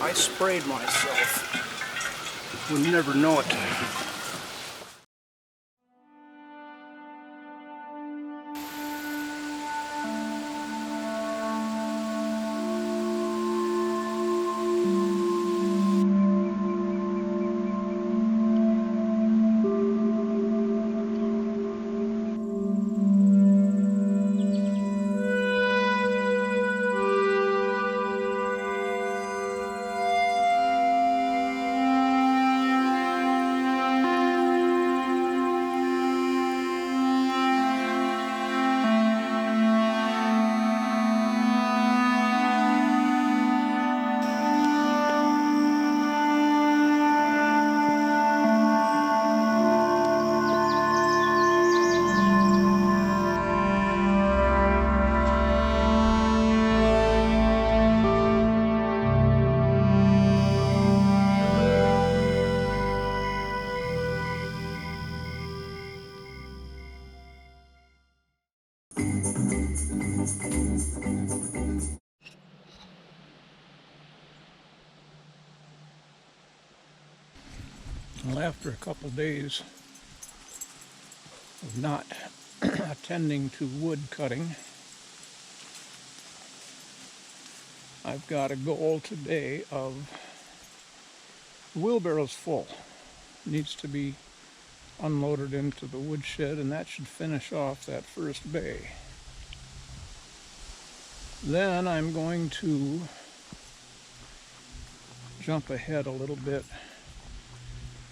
I sprayed myself. Would never know it. Well, after a couple days of not attending to wood cutting, I've got a goal today of the wheelbarrow's full. It needs to be unloaded into the woodshed, and that should finish off that first bay. Then I'm going to jump ahead a little bit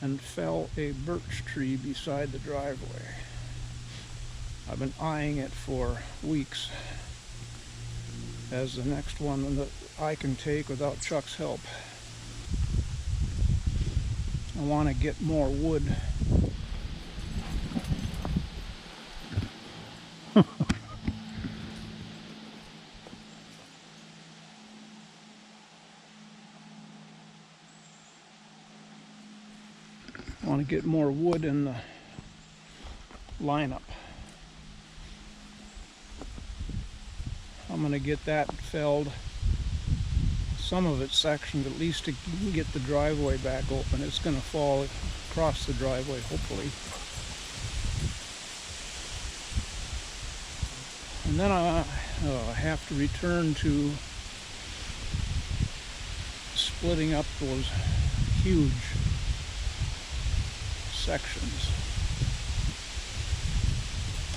and fell a birch tree beside the driveway. I've been eyeing it for weeks as the next one that I can take without Chuck's help. I want to get more wood. I want to get more wood in the lineup. I'm going to get that felled, some of it sectioned, at least to get the driveway back open. It's going to fall across the driveway, hopefully. And then I have to return to splitting up those huge sections.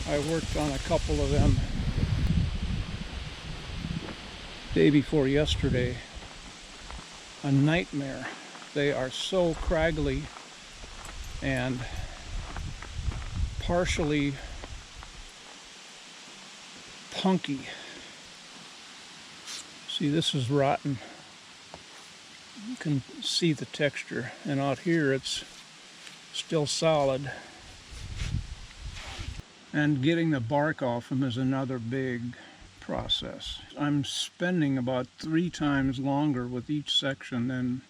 I worked on a couple of them day before yesterday. A nightmare. They are so craggly and partially punky. See, this is rotten. You can see the texture, and out here it's still solid. And getting the bark off them is another big process. I'm spending about 3 times longer with each section than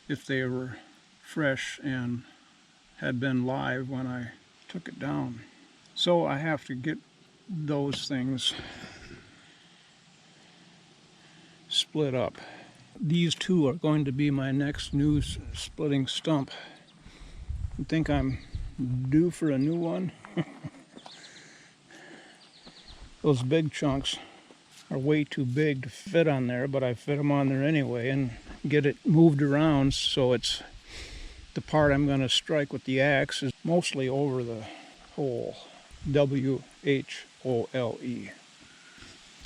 if they were fresh and had been live when I took it down. So I have to get those things split up. These two are going to be my next new splitting stump. I think I'm due for a new one. Those big chunks are way too big to fit on there, but I fit them on there anyway and get it moved around so it's the part I'm going to strike with the axe is mostly over the hole. W-H-O-L-E.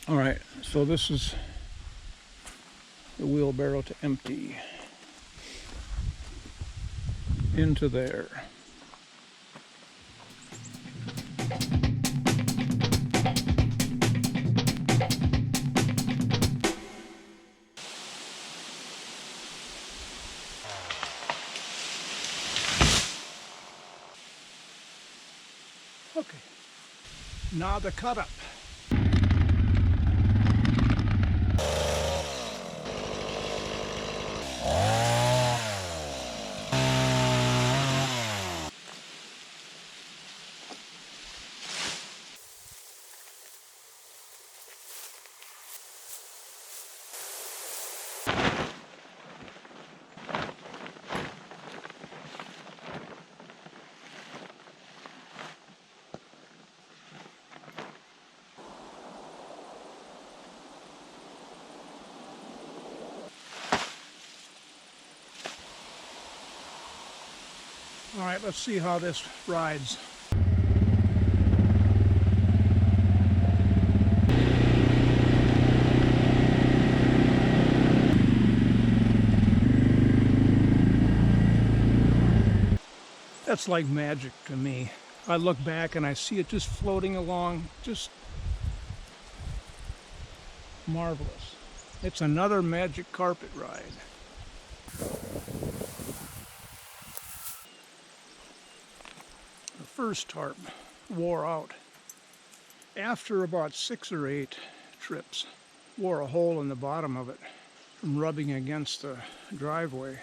Alright, so this is the wheelbarrow to empty into there. Okay, now the cut up. All right, let's see how this rides. That's like magic to me. I look back and I see it just floating along, just marvelous. It's another magic carpet ride. The first tarp wore out. After about 6 or 8 trips, wore a hole in the bottom of it from rubbing against the driveway.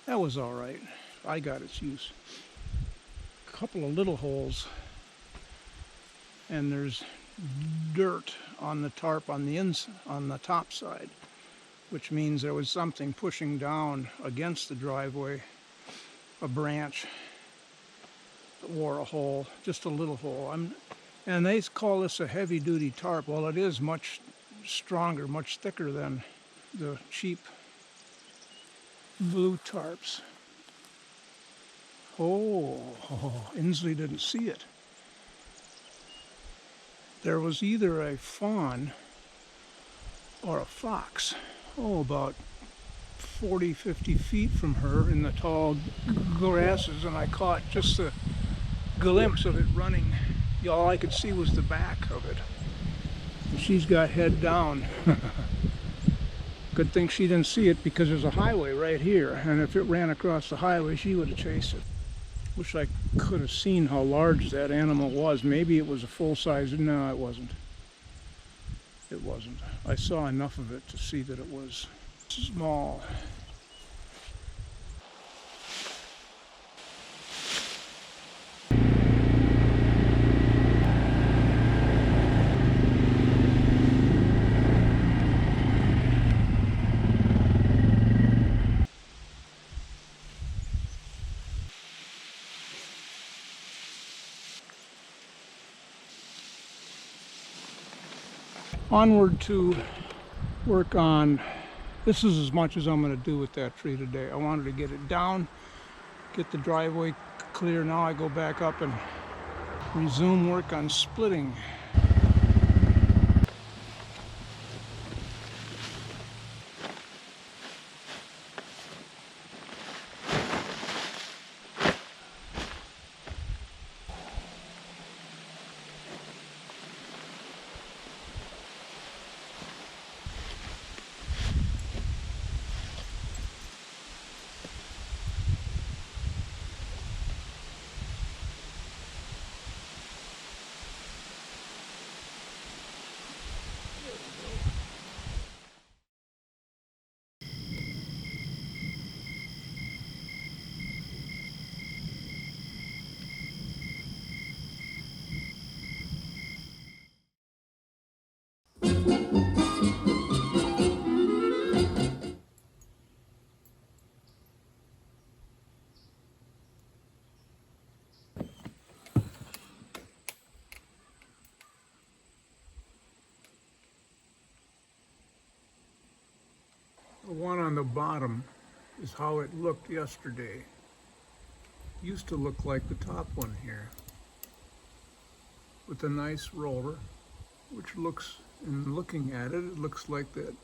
That was all right. I got its use. A couple of little holes, and there's dirt on the tarp on the top side, which means there was something pushing down against the driveway, a branch that wore a hole, just a little hole. And they call this a heavy-duty tarp. Well, it is much stronger, much thicker than the cheap blue tarps. Oh, Inslee didn't see it. There was either a fawn or a fox, about 40, 50 feet from her in the tall grasses, and I caught just a glimpse of it running. All I could see was the back of it. And she's got head down. Good thing she didn't see it, because there's a highway right here, and if it ran across the highway, she would have chased it. Wish I could have seen how large that animal was. Maybe it was a full-size. No, it wasn't. It wasn't. I saw enough of it to see that it was small. Onward to work on, this is as much as I'm going to do with that tree today. I wanted to get it down, get the driveway clear. Now I go back up and resume work on splitting. The one on the bottom is how it looked yesterday. Used to look like the top one here, with a nice roller, which looks, in looking at it, it looks like that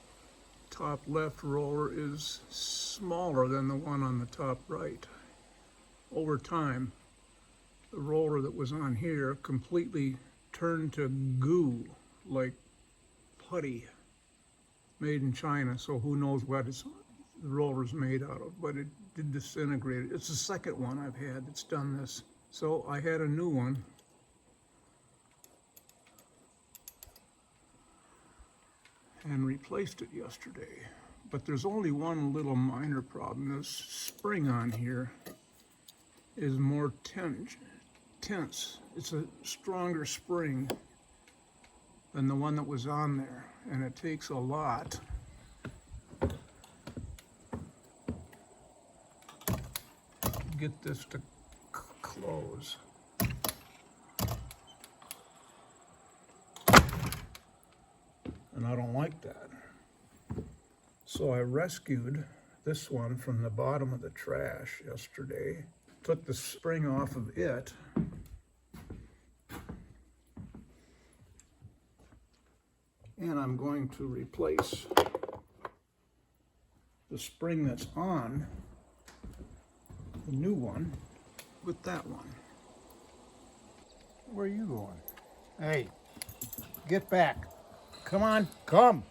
top left roller is smaller than the one on the top right. Over time, the roller that was on here completely turned to goo, like putty, made in China, so who knows what the roller's made out of, but it did disintegrate. It's the second one I've had that's done this. So I had a new one. And replaced it yesterday. But there's only one little minor problem. This spring on here is more tense. It's a stronger spring than the one that was on there, and it takes a lot to get this to close. And I don't like that. So I rescued this one from the bottom of the trash yesterday. took the spring off of it. And I'm going to replace the spring that's on the new one with that one. Where are you going? Hey, get back. Come on, come.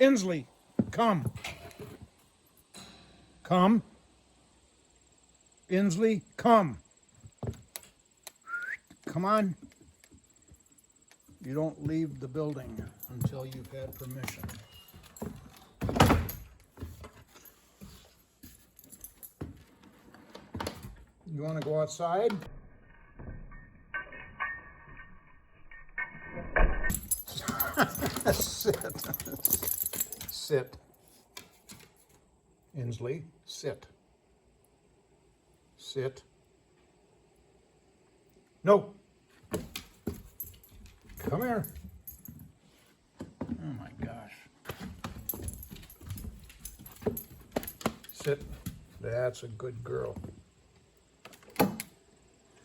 Inslee, come. Come. Inslee, come. Come on. You don't leave the building until you've had permission. You want to go outside? Sit. Sit. Inslee, sit. Sit. No. Come here. Oh my gosh. Sit. That's a good girl.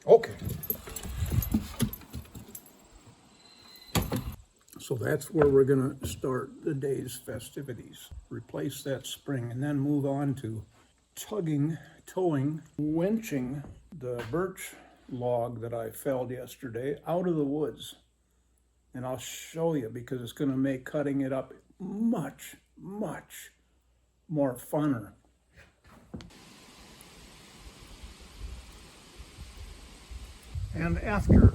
Okay. So that's where we're going to start the day's festivities. Replace that spring and then move on to tugging, towing, winching the birch log that I felled yesterday out of the woods. And I'll show you because it's going to make cutting it up much, much more funner. And after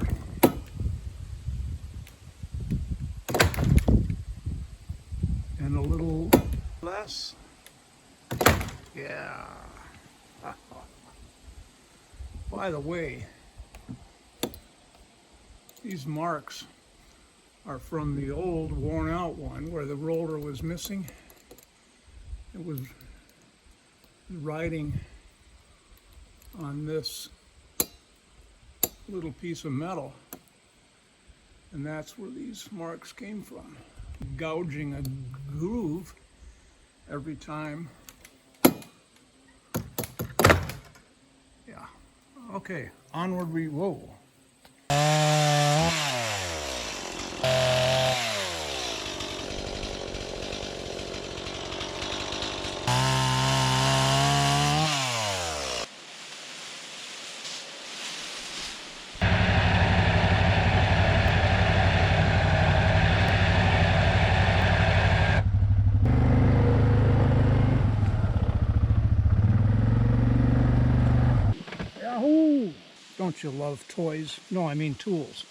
and a little less, yeah. By the way, these marks are from the old worn out one where the roller was missing. It was riding on this little piece of metal, and that's where these marks came from. Gouging a groove every time. Yeah. Okay, onward we roll. Yahoo! Don't you love toys? No, I mean tools.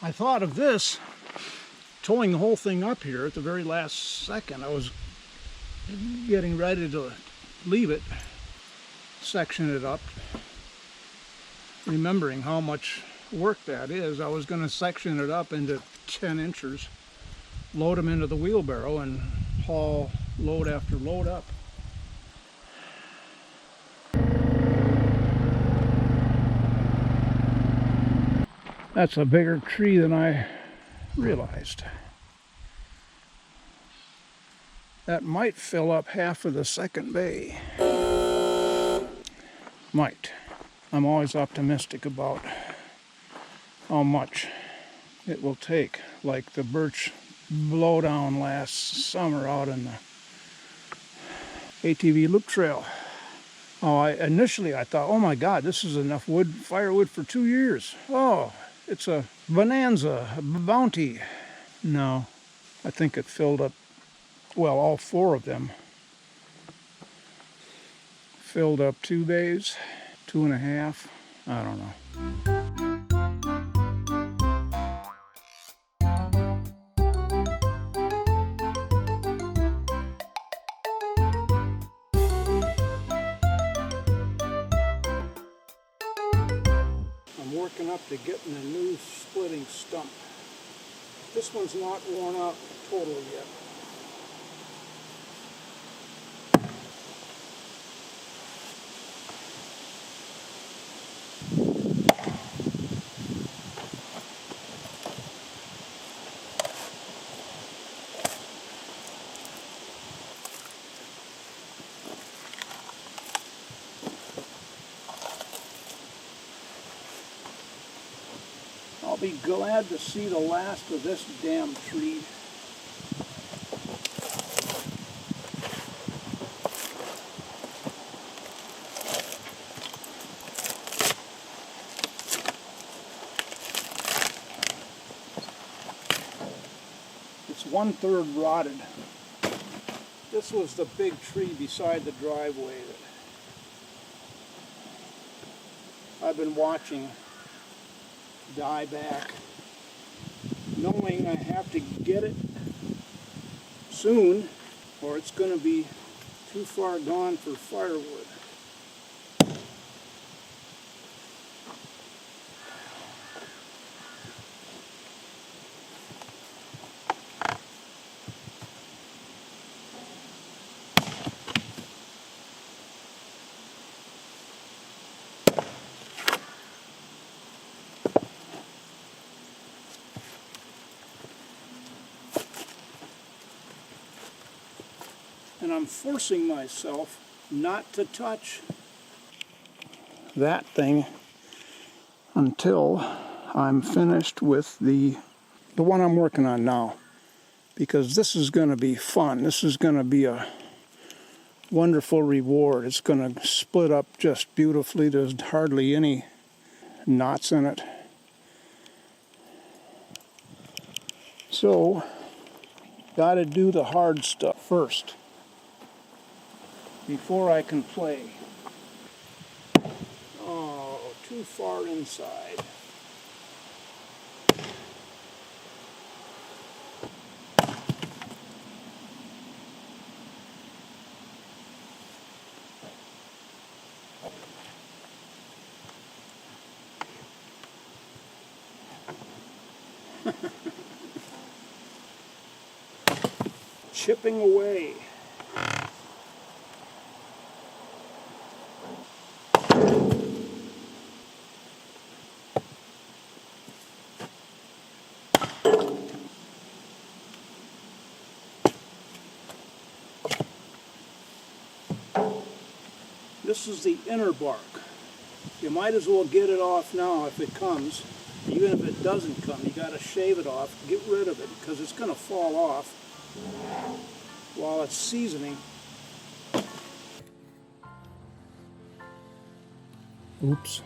I thought of this, towing the whole thing up here at the very last second. I was getting ready to leave it, section it up, remembering how much work that is. I was going to section it up into 10 inches, load them into the wheelbarrow, and haul load after load up. That's a bigger tree than I realized. That might fill up half of the second bay. Might. I'm always optimistic about how much it will take, like the birch blowdown last summer out in the ATV loop trail. Oh, initially I thought, oh my God, this is enough firewood for 2 years. Oh, it's a bonanza, a bounty. No, I think it filled up, well, all 4 of them filled up 2 bays, 2.5, I don't know. I'm working up to getting a new splitting stump. This one's not worn out totally yet. I'll be glad to see the last of this damn tree. It's 1/3 rotted. This was the big tree beside the driveway that I've been watching die back, knowing I have to get it soon or it's going to be too far gone for firewood. And I'm forcing myself not to touch that thing until I'm finished with the one I'm working on now, because this is going to be fun. This is going to be a wonderful reward. It's going to split up just beautifully. There's hardly any knots in it. So, got to do the hard stuff first before I can play. Oh, too far inside. Chipping away. This is the inner bark. You might as well get it off now if it comes. Even if it doesn't come, you got to shave it off, get rid of it, because it's going to fall off while it's seasoning. Oops.